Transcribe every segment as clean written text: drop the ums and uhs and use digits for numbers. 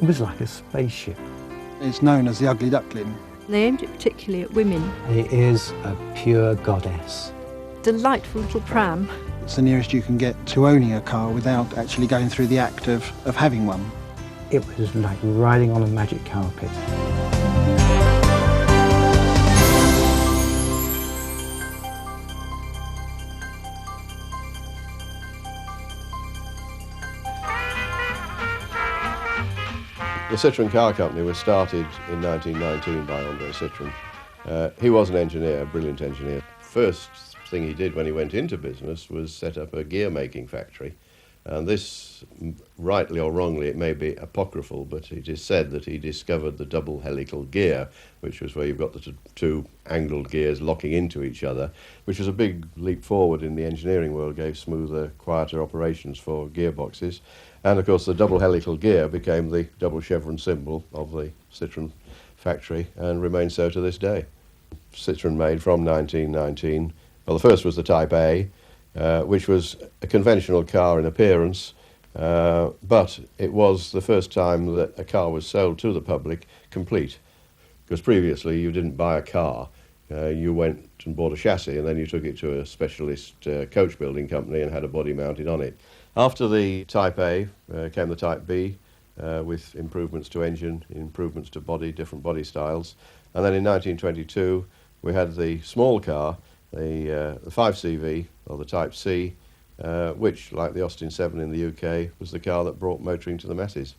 It was like a spaceship. It's known as the Ugly Duckling. They aimed it particularly at women. It is a pure goddess. Delightful little pram. It's the nearest you can get to owning a car without actually going through the act of having one. It was like riding on a magic carpet. The Citroen Car Company was started in 1919 by André Citroen. He was an engineer, a brilliant engineer. First thing he did when he went into business was set up a gear making factory. And this, rightly or wrongly, it may be apocryphal, but it is said that he discovered the double helical gear, which was where you've got the two angled gears locking into each other, which was a big leap forward in the engineering world, gave smoother, quieter operations for gearboxes. And of course the double helical gear became the double chevron symbol of the Citroen factory and remains so to this day. Citroen made from 1919, well, the first was the Type A, which was a conventional car in appearance, but it was the first time that a car was sold to the public complete. Because previously you didn't buy a car, you went and bought a chassis and then you took it to a specialist coach building company and had a body mounted on it. After the Type A came the Type B, with improvements to engine, improvements to body, different body styles. And then in 1922 we had the small car, the 5CV, or the Type C, which, like the Austin 7 in the UK, was the car that brought motoring to the masses.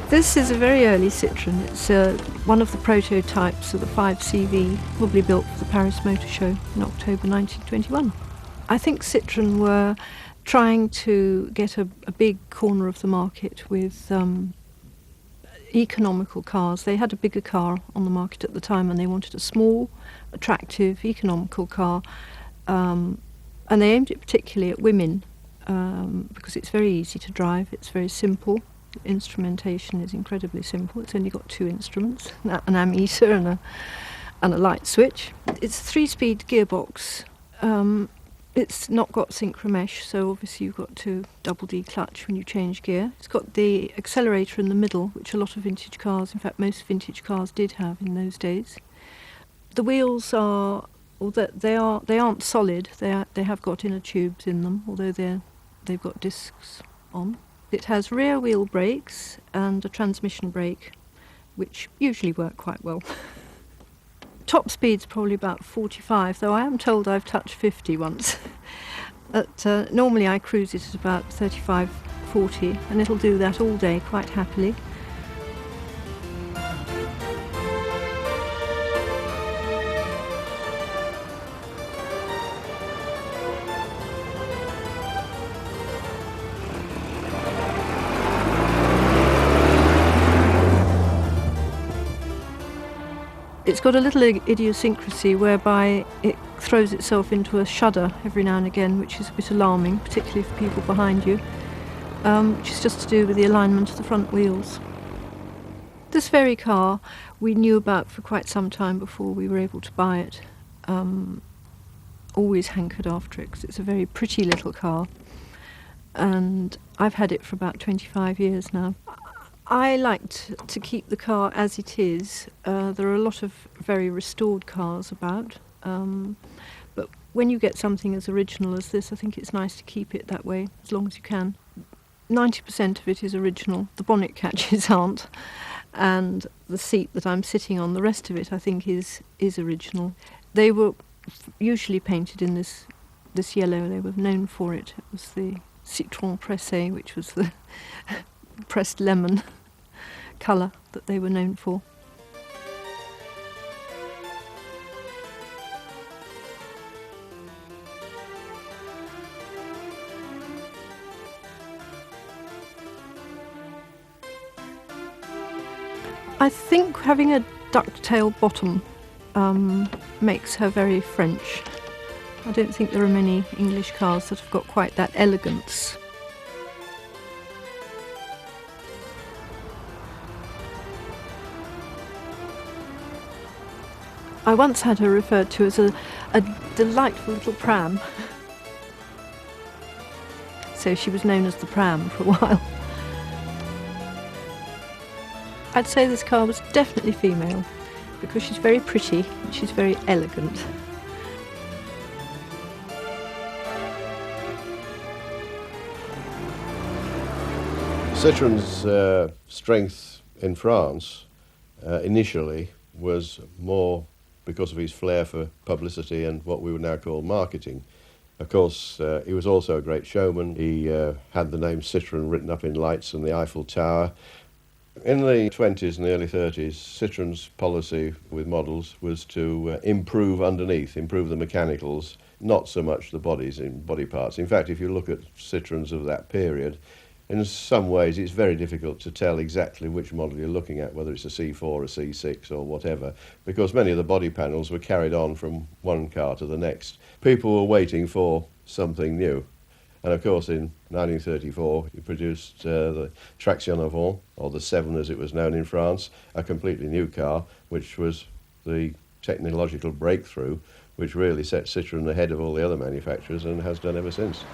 This is a very early Citroen. It's one of the prototypes of the 5CV, probably built for the Paris Motor Show in October 1921. I think Citroen were trying to get a big corner of the market with economical cars. They had a bigger car on the market at the time and they wanted a small, attractive, economical car. And they aimed it particularly at women because it's very easy to drive, it's very simple. Instrumentation is incredibly simple. It's only got two instruments, an ammeter and a light switch. It's a 3-speed gearbox. It's not got synchromesh, so obviously you've got to double D-clutch when you change gear. It's got the accelerator in the middle, which a lot of vintage cars, in fact most vintage cars did have in those days. The wheels are, although they aren't solid, they have got inner tubes in them, although they've got discs on. It has rear wheel brakes and a transmission brake, which usually work quite well. Top speed's probably about 45, though I am told I've touched 50 once. Normally I cruise it at about 35, 40, and it'll do that all day quite happily. It's got a little idiosyncrasy whereby it throws itself into a shudder every now and again, which is a bit alarming, particularly for people behind you, which is just to do with the alignment of the front wheels. This very car we knew about for quite some time before we were able to buy it. Always hankered after it because it's a very pretty little car, and I've had it for about 25 years now. I like to keep the car as it is. There are a lot of very restored cars about, but when you get something as original as this, I think it's nice to keep it that way as long as you can. 90% of it is original. The bonnet catches aren't, and the seat that I'm sitting on, the rest of it I think is original. They were usually painted in this yellow. They were known for it. It was the Citroen Pressé, which was the pressed lemon colour that they were known for. I think having a ducktail bottom makes her very French. I don't think there are many English cars that have got quite that elegance. I once had her referred to as a delightful little pram. So she was known as the pram for a while. I'd say this car was definitely female because she's very pretty and she's very elegant. Citroen's strength in France initially was more because of his flair for publicity and what we would now call marketing. Of course, he was also a great showman. He had the name Citroen written up in lights on the Eiffel Tower. In the 20s and the early 30s, Citroen's policy with models was to improve underneath, improve the mechanicals, not so much the bodies in body parts. In fact, if you look at Citroens of that period, in some ways it's very difficult to tell exactly which model you're looking at, whether it's a C4, a C6 or whatever, because many of the body panels were carried on from one car to the next. People were waiting for something new. And of course in 1934 he produced the Traction Avant, or the 7 as it was known in France, a completely new car, which was the technological breakthrough which really set Citroen ahead of all the other manufacturers and has done ever since.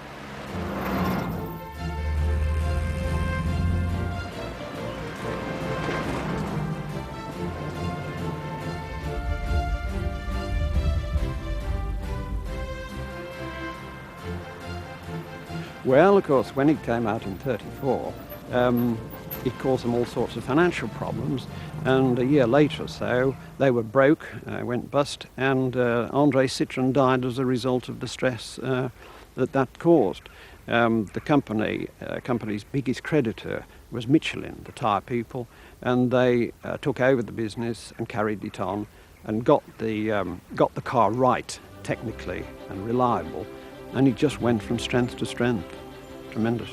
Well, of course, when it came out in '34, it caused them all sorts of financial problems, and a year later or so, they were broke, went bust, and André Citroen died as a result of the stress that caused. The company's biggest creditor was Michelin, the tyre people, and they took over the business and carried it on, and got the car right, technically and reliable. And it just went from strength to strength. Tremendous.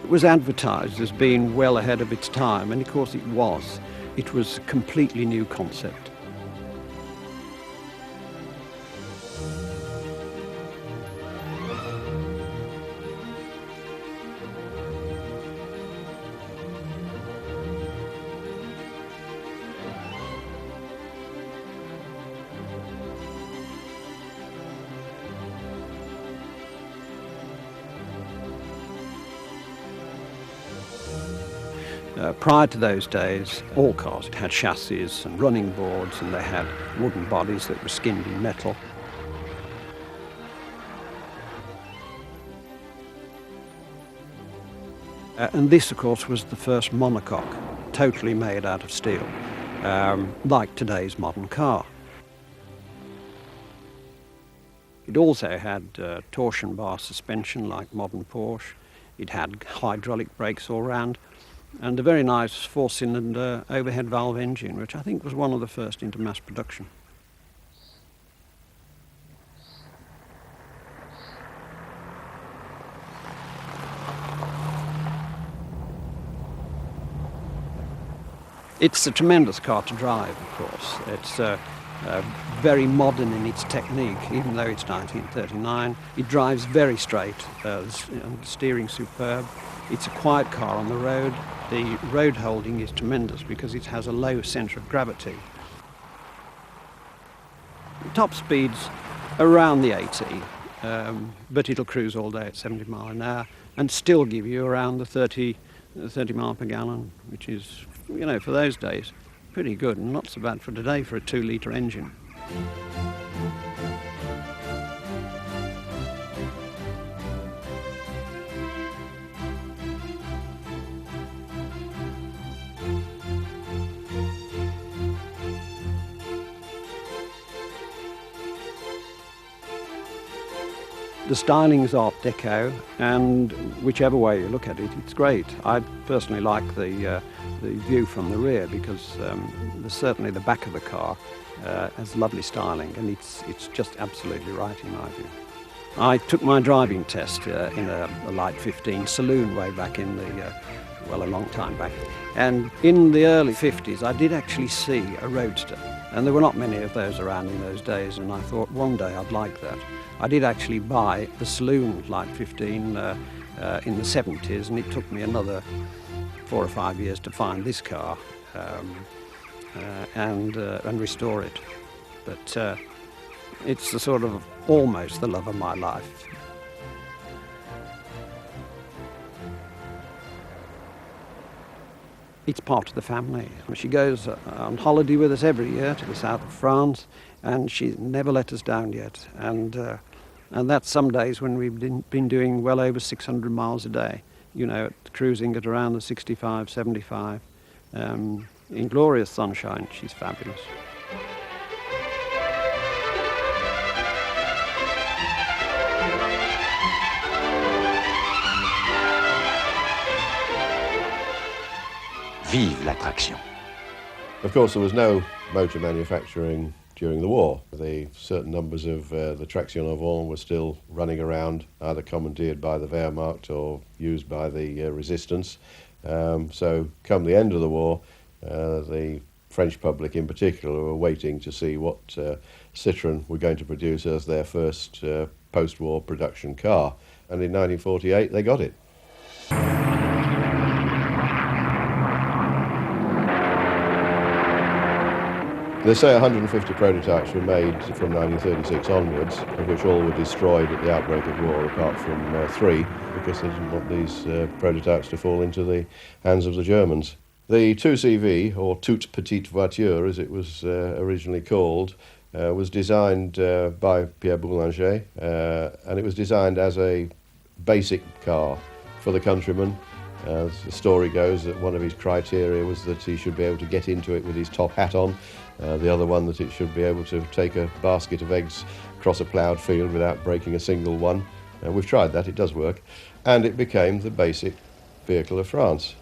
It was advertised as being well ahead of its time, and of course it was. It was a completely new concept. Prior to those days, all cars had chassis and running boards, and they had wooden bodies that were skinned in metal. And this, of course, was the first monocoque, totally made out of steel, like today's modern car. It also had torsion bar suspension like modern Porsche. It had hydraulic brakes all round, and a very nice 4-cylinder overhead valve engine, which I think was one of the first into mass production. It's a tremendous car to drive, of course. It's very modern in its technique, even though it's 1939. It drives very straight, the steering superb. It's a quiet car on the road. The road holding is tremendous because it has a low centre of gravity. Top speeds around the 80, but it'll cruise all day at 70 mile an hour and still give you around the 30 mile per gallon, which is, you know, for those days, pretty good and not so bad for today for a 2-litre engine. The styling's Art Deco, and whichever way you look at it, it's great. I personally like the view from the rear because certainly the back of the car has lovely styling, and it's just absolutely right in my view. I took my driving test in a Light 15 saloon way back in the well, a long time back. And in the early 50s, I did actually see a roadster. And there were not many of those around in those days, and I thought one day I'd like that. I did actually buy the saloon Light 15 in the 70s, and it took me another 4 or 5 years to find this car and restore it. But it's the sort of almost the love of my life. It's part of the family. She goes on holiday with us every year to the south of France, and she's never let us down yet. And that's some days when we've been doing well over 600 miles a day, you know, cruising at around the 65, 75. In glorious sunshine, she's fabulous. Vive l'attraction. Of course, there was no motor manufacturing during the war. The certain numbers of the traction avant were still running around, either commandeered by the Wehrmacht or used by the resistance. So come the end of the war, the French public in particular were waiting to see what Citroen were going to produce as their first post-war production car. And in 1948 they got it. They say 150 prototypes were made from 1936 onwards, of which all were destroyed at the outbreak of war, apart from 3, because they didn't want these prototypes to fall into the hands of the Germans. The 2CV, or Toute Petite Voiture, as it was originally called, was designed by Pierre Boulanger, and it was designed as a basic car for the countryman. The story goes that one of his criteria was that he should be able to get into it with his top hat on. The other one, that it should be able to take a basket of eggs across a ploughed field without breaking a single one. We've tried that, it does work. And it became the basic vehicle of France.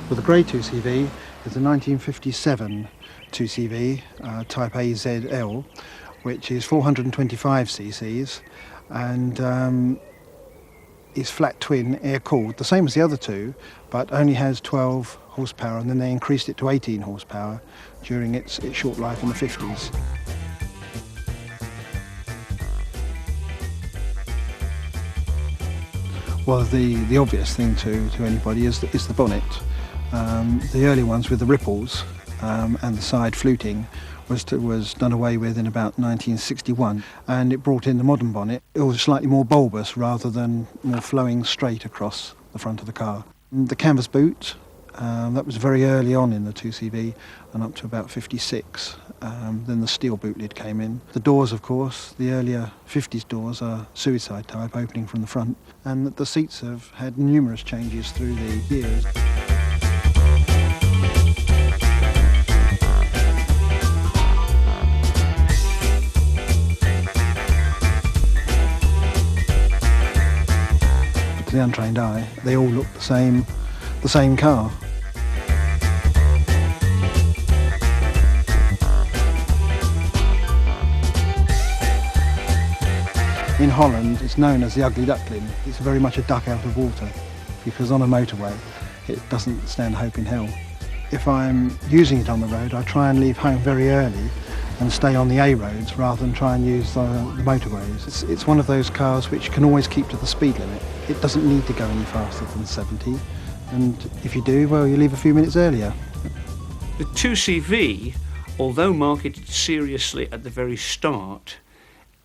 For the grey 2CV, there's a 1957 2CV, Type AZL, which is 425 cc's and is flat twin air-cooled, the same as the other two, but only has 12 horsepower, and then they increased it to 18 horsepower during its short life in the 50s. Well, the obvious thing to anybody is the bonnet. The early ones with the ripples and the side fluting was done away with in about 1961, and it brought in the modern bonnet. It was slightly more bulbous rather than more flowing straight across the front of the car. The canvas boot, that was very early on in the 2CV and up to about 56. Then the steel boot lid came in. The doors, of course, the earlier 50s doors are suicide type, opening from the front, and the seats have had numerous changes through the years. To the untrained eye, they all look the same car. In Holland, it's known as the ugly duckling. It's very much a duck out of water, because on a motorway, it doesn't stand a hope in hell. If I'm using it on the road, I try and leave home very early and stay on the A roads rather than try and use the motorways. It's one of those cars which can always keep to the speed limit. It doesn't need to go any faster than 70, and if you do, well, you leave a few minutes earlier. The 2CV, although marketed seriously at the very start,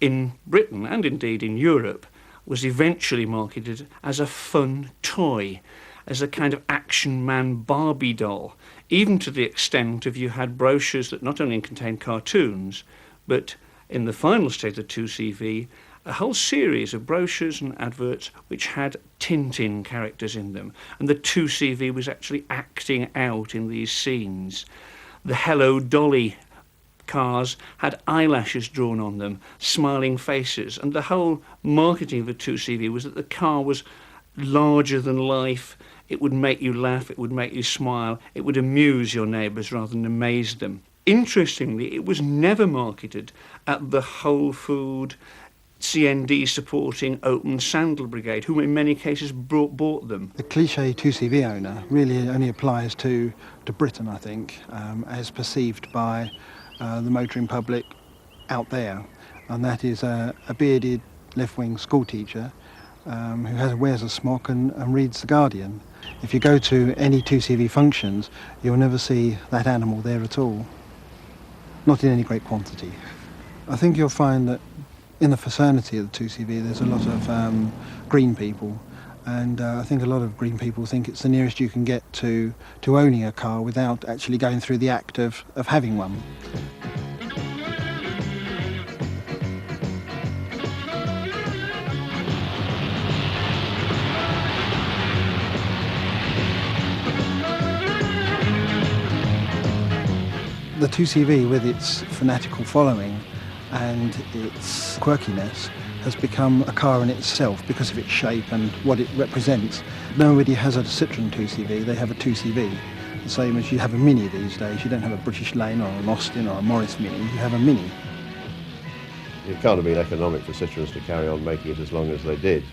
in Britain and indeed in Europe, was eventually marketed as a fun toy, as a kind of action man Barbie doll, even to the extent of you had brochures that not only contained cartoons, but in the final state of 2CV, a whole series of brochures and adverts which had Tintin characters in them, and the 2CV was actually acting out in these scenes. The Hello Dolly cars had eyelashes drawn on them, smiling faces, and the whole marketing of the 2CV was that the car was larger than life. It would make you laugh, it would make you smile, it would amuse your neighbours rather than amaze them. Interestingly, it was never marketed at the Whole Food, CND supporting Open Sandal Brigade, who in many cases bought them. The cliché 2CV owner really only applies to Britain, I think, as perceived by the motoring public out there, and that is a bearded left-wing schoolteacher who wears a smock and reads The Guardian. If you go to any 2CV functions, you'll never see that animal there at all, not in any great quantity. I think you'll find that in the fraternity of the 2CV there's a lot of green people, and I think a lot of green people think it's the nearest you can get to owning a car without actually going through the act of having one. The 2CV, with its fanatical following and its quirkiness, has become a car in itself because of its shape and what it represents. Nobody has a Citroen 2CV, they have a 2CV. The same as you have a Mini these days. You don't have a British Lane or an Austin or a Morris Mini, you have a Mini. It can't have been economic for Citroens to carry on making it as long as they did.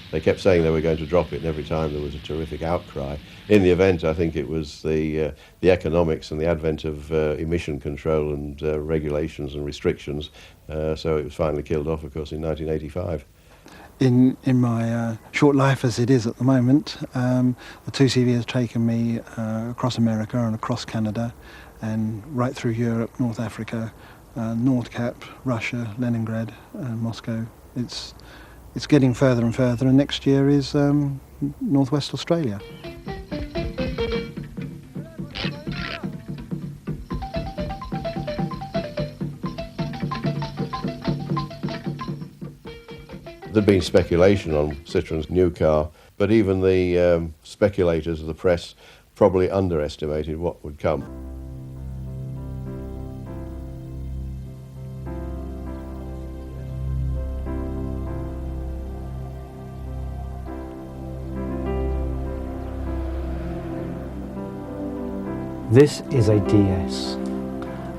They kept saying they were going to drop it, and every time there was a terrific outcry. In the event, I think it was the economics and the advent of emission control and regulations and restrictions, so it was finally killed off, of course, in 1985. In my short life as it is at the moment, the 2CV has taken me across America and across Canada and right through Europe, North Africa, Nordkap, Russia, Leningrad, Moscow. It's getting further and further, and next year is Northwest Australia. There'd been speculation on Citroen's new car, but even the speculators of the press probably underestimated what would come. This is a DS.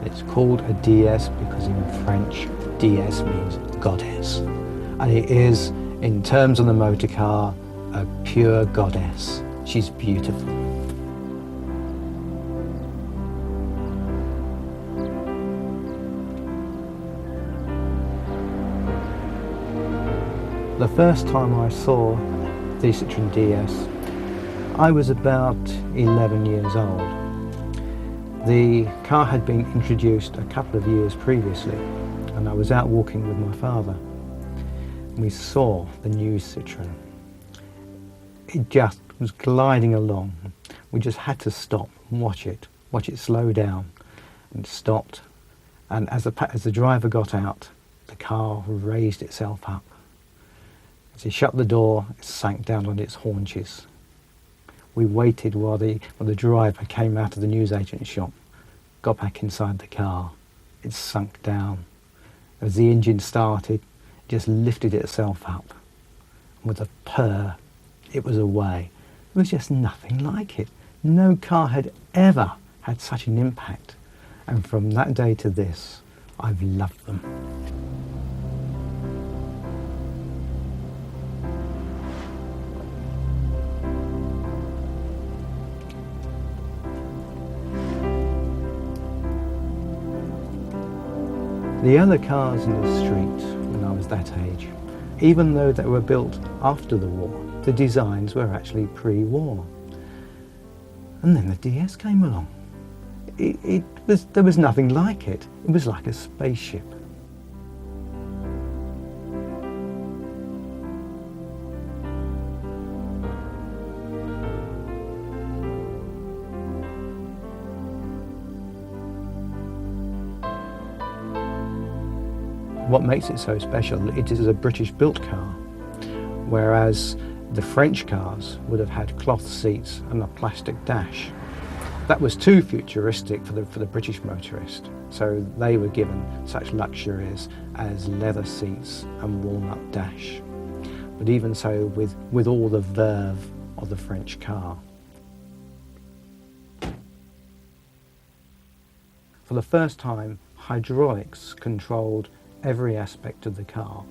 It's called a DS because in French, DS means goddess. And it is, in terms of the motor car, a pure goddess. She's beautiful. The first time I saw the Citroen DS, I was about 11 years old. The car had been introduced a couple of years previously, and I was out walking with my father. We saw the new Citroen. It just was gliding along. We just had to stop and watch it slow down. And it stopped, and as the driver got out, the car raised itself up. As he shut the door, it sank down on its haunches. We waited while the driver came out of the newsagent's shop, got back inside the car. It sunk down. As the engine started, it just lifted itself up. And with a purr, it was away. There was just nothing like it. No car had ever had such an impact. And from that day to this, I've loved them. The other cars in the street when I was that age, even though they were built after the war, the designs were actually pre-war. And then the DS came along. There was nothing like it. It was like a spaceship. What makes it so special, it is a British-built car, whereas the French cars would have had cloth seats and a plastic dash. That was too futuristic for the British motorist, so they were given such luxuries as leather seats and walnut dash. but even so with all the verve of the French car. For the first time, hydraulics controlled every aspect of the car,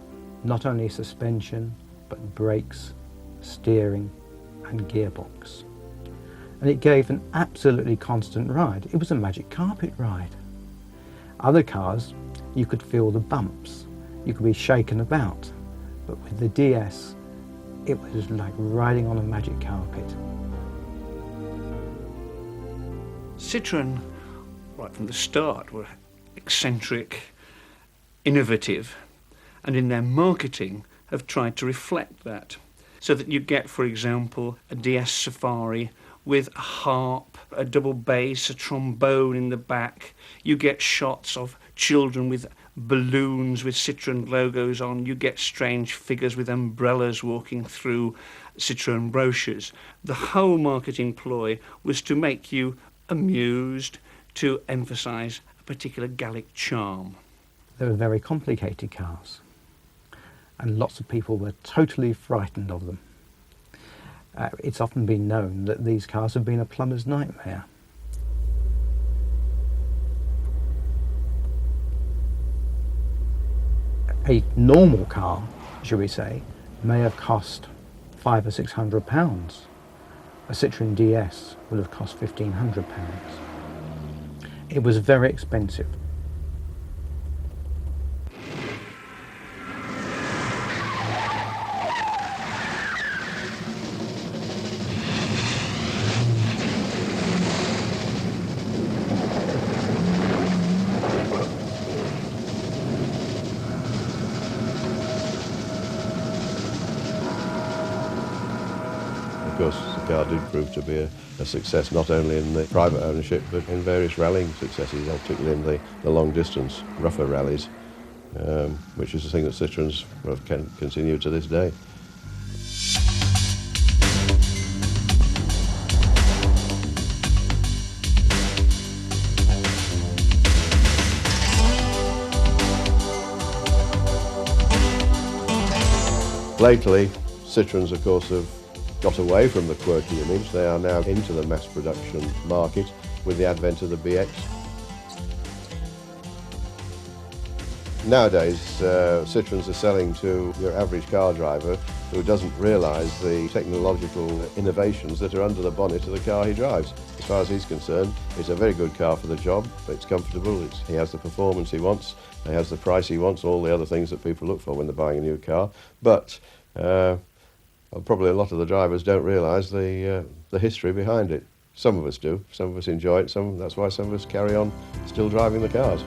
not only suspension, but brakes, steering and gearbox. And it gave an absolutely constant ride. It was a magic carpet ride. Other cars, you could feel the bumps, you could be shaken about, but with the DS, it was like riding on a magic carpet. Citroen, right from the start, were eccentric, innovative, and in their marketing have tried to reflect that. So that you get, for example, a DS Safari with a harp, a double bass, a trombone in the back. You get shots of children with balloons with Citroen logos on. You get strange figures with umbrellas walking through Citroen brochures. The whole marketing ploy was to make you amused, to emphasise a particular Gallic charm. They were very complicated cars, and lots of people were totally frightened of them. It's often been known that these cars have been a plumber's nightmare. A normal car, shall we say, may have cost £500 or £600. A Citroen DS would have cost £1,500. It was very expensive. Of course, the car did prove to be a success not only in the private ownership but in various rallying successes, particularly in the long distance, rougher rallies, which is a thing that Citroens can continue to this day. Lately, Citroens, of course, have got away from the quirky image. They are now into the mass production market with the advent of the BX. Nowadays, Citroens are selling to your average car driver who doesn't realise the technological innovations that are under the bonnet of the car he drives. As far as he's concerned, it's a very good car for the job, it's comfortable, he has the performance he wants, he has the price he wants, all the other things that people look for when they're buying a new car. But probably a lot of the drivers don't realise the history behind it. Some of us do, some of us enjoy it, that's why some of us carry on still driving the cars.